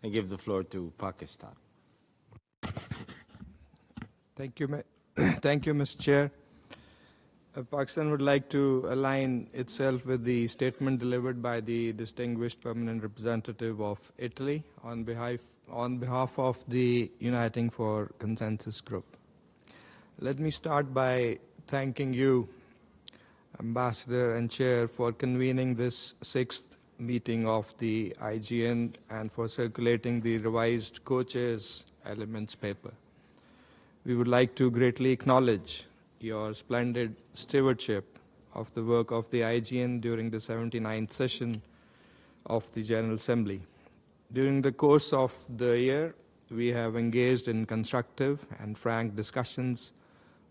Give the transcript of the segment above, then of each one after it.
I give the floor to Pakistan. Thank you, thank you, Mr. Chair. Pakistan would like to align itself with the statement delivered by the distinguished permanent representative of Italy on behalf of the Uniting for Consensus group. Let me start by thanking you, Ambassador and Chair, for convening this 6th meeting of the IGN and for circulating the revised co-chairs elements paper. We would like to greatly acknowledge your splendid stewardship of the work of the IGN during the 79th session of the General Assembly. During the course of the year, we have engaged in constructive and frank discussions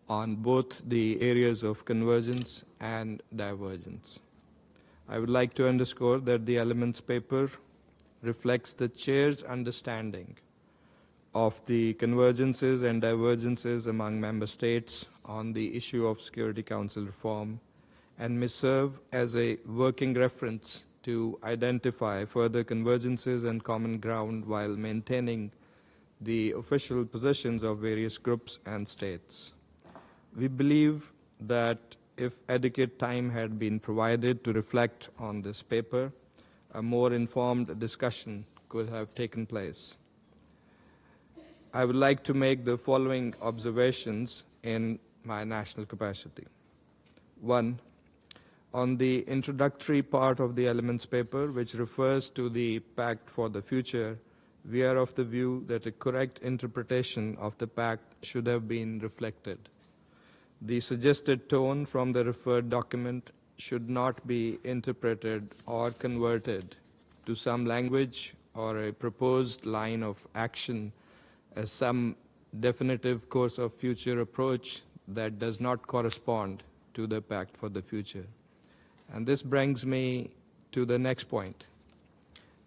on both the areas of convergence and divergence. I would like to underscore that the elements paper reflects the Chair's understanding of the convergences and divergences among member states on the issue of Security Council reform and may serve as a working reference to identify further convergences and common ground while maintaining the official positions of various groups and states. We believe that if adequate time had been provided to reflect on this paper, a more informed discussion could have taken place. I would like to make the following observations in my national capacity. 1. On the introductory part of the elements paper, which refers to the Pact for the Future, we are of the view that a correct interpretation of the Pact should have been reflected. The suggested tone from the referred document should not be interpreted or converted to some language or a proposed line of action as some definitive course of future approach that does not correspond to the Pact for the Future. And this brings me to the next point.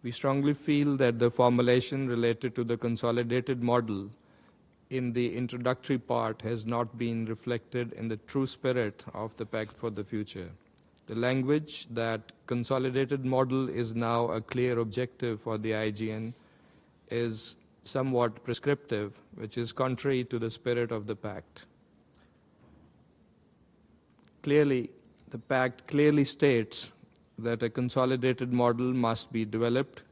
We strongly feel that the formulation related to the consolidated model in the introductory part has not been reflected in the true spirit of the Pact for the Future. The language that consolidated model is now a clear objective for the IGN is somewhat prescriptive, which is contrary to the spirit of the Pact. Clearly, the Pact clearly states that a consolidated model must be developed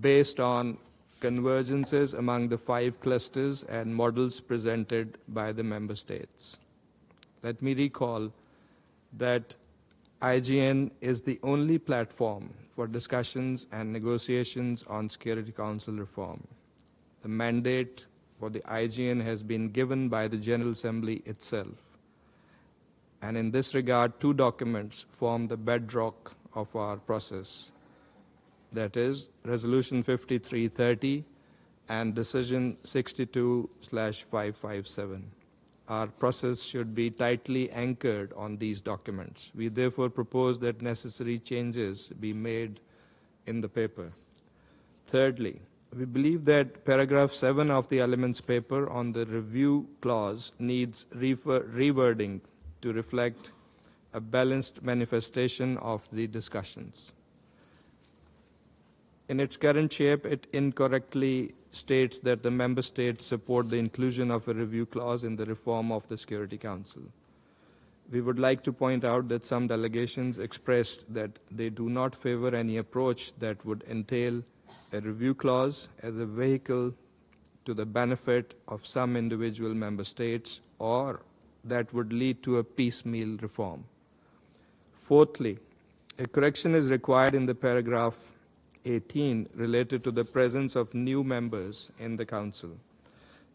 based on convergences among the 5 clusters and models presented by the member states. Let me recall that IGN is the only platform for discussions and negotiations on Security Council reform. The mandate for the IGN has been given by the General Assembly itself. And in this regard, 2 documents form the bedrock of our process. That is, Resolution 5330 and Decision 62/557. Our process should be tightly anchored on these documents. We therefore propose that necessary changes be made in the paper. Thirdly, we believe that paragraph 7 of the elements paper on the review clause needs rewording to reflect a balanced manifestation of the discussions. In its current shape, it incorrectly states that the member states support the inclusion of a review clause in the reform of the Security Council. We would like to point out that some delegations expressed that they do not favor any approach that would entail a review clause as a vehicle to the benefit of some individual member states or that would lead to a piecemeal reform. Fourthly, a correction is required in the paragraph 18 related to the presence of new members in the Council.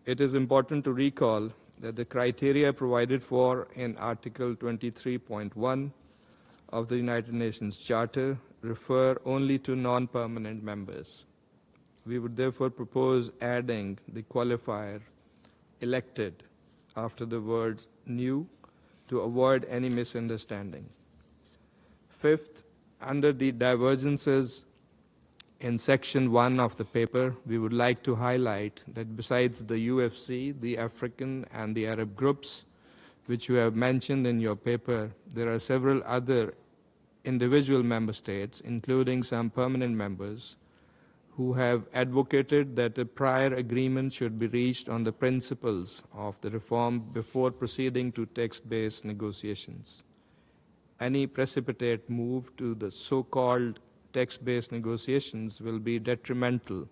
It is important to recall that the criteria provided for in Article 23.1 of the United Nations Charter refer only to non-permanent members. We would therefore propose adding the qualifier elected after the words new to avoid any misunderstanding. Fifth, under the divergences in section 1 of the paper, we would like to highlight that besides the UfC, the African and the Arab groups, which you have mentioned in your paper, there are several other individual member states, including some permanent members, who have advocated that a prior agreement should be reached on the principles of the reform before proceeding to text-based negotiations. Any precipitate move to the so-called text-based negotiations will be detrimental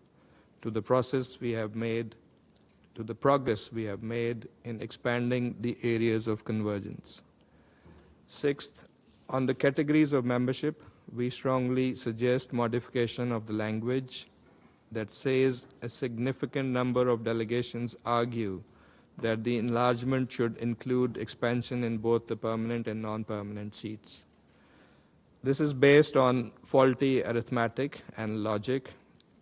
to the progress we have made in expanding the areas of convergence. Sixth, on the categories of membership, we strongly suggest modification of the language that says a significant number of delegations argue that the enlargement should include expansion in both the permanent and non-permanent seats. This is based on faulty arithmetic and logic,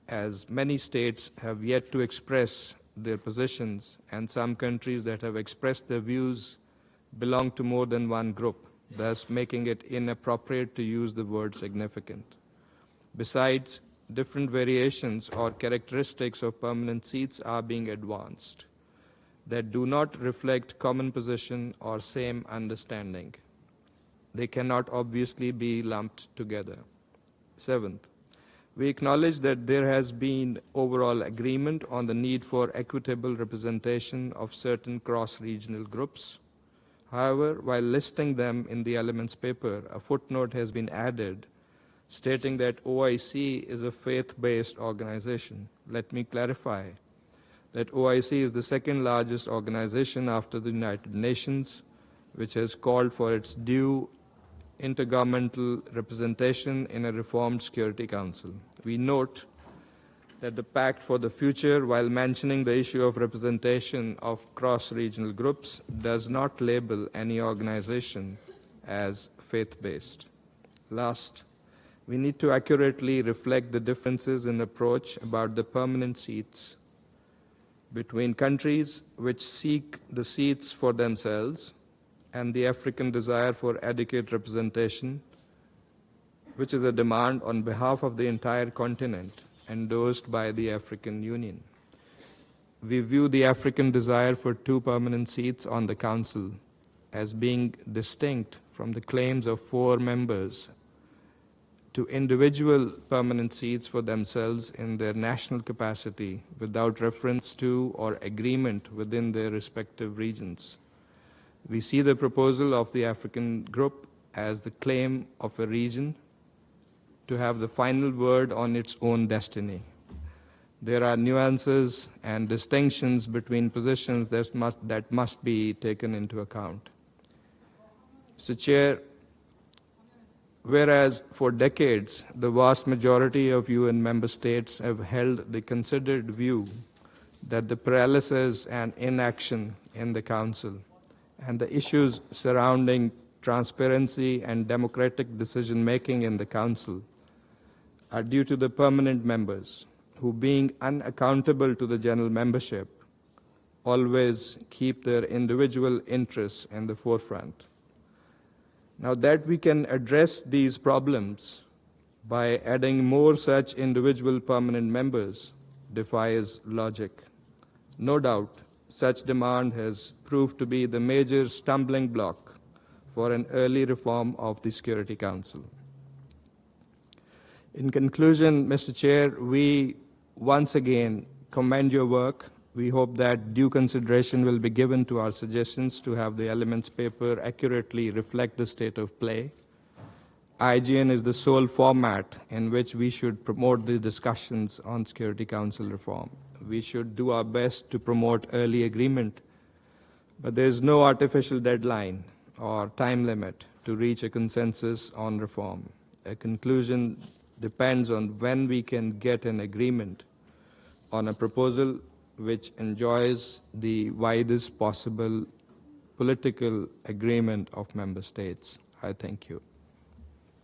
as many states have yet to express their positions, and some countries that have expressed their views belong to more than one group, thus making it inappropriate to use the word significant. Besides, different variations or characteristics of permanent seats are being advanced that do not reflect common position or same understanding. They cannot obviously be lumped together. Seventh, we acknowledge that there has been overall agreement on the need for equitable representation of certain cross-regional groups. However, while listing them in the elements paper, a footnote has been added stating that OIC is a faith-based organization. Let me clarify that OIC is the second largest organization after the United Nations, which has called for its due intergovernmental representation in a reformed Security Council. We note that the Pact for the Future, while mentioning the issue of representation of cross-regional groups, does not label any organization as faith-based. Last, we need to accurately reflect the differences in approach about the permanent seats between countries which seek the seats for themselves and the African desire for adequate representation, which is a demand on behalf of the entire continent endorsed by the African Union. We view the African desire for 2 permanent seats on the Council as being distinct from the claims of 4 members to individual permanent seats for themselves in their national capacity without reference to or agreement within their respective regions. We see the proposal of the African group as the claim of a region to have the final word on its own destiny. There are nuances and distinctions between positions that must be taken into account. Mr. Chair, whereas for decades the vast majority of UN member states have held the considered view that the paralysis and inaction in the Council and the issues surrounding transparency and democratic decision-making in the Council are due to the permanent members who, being unaccountable to the general membership, always keep their individual interests in the forefront. Now that we can address these problems by adding more such individual permanent members defies logic. No doubt, such demand has proved to be the major stumbling block for an early reform of the Security Council. In conclusion, Mr. Chair, we once again commend your work. We hope that due consideration will be given to our suggestions to have the elements paper accurately reflect the state of play. IGN is the sole format in which we should promote the discussions on Security Council reform. We should do our best to promote early agreement, but there is no artificial deadline or time limit to reach a consensus on reform. A conclusion depends on when we can get an agreement on a proposal which enjoys the widest possible political agreement of member states. I thank you.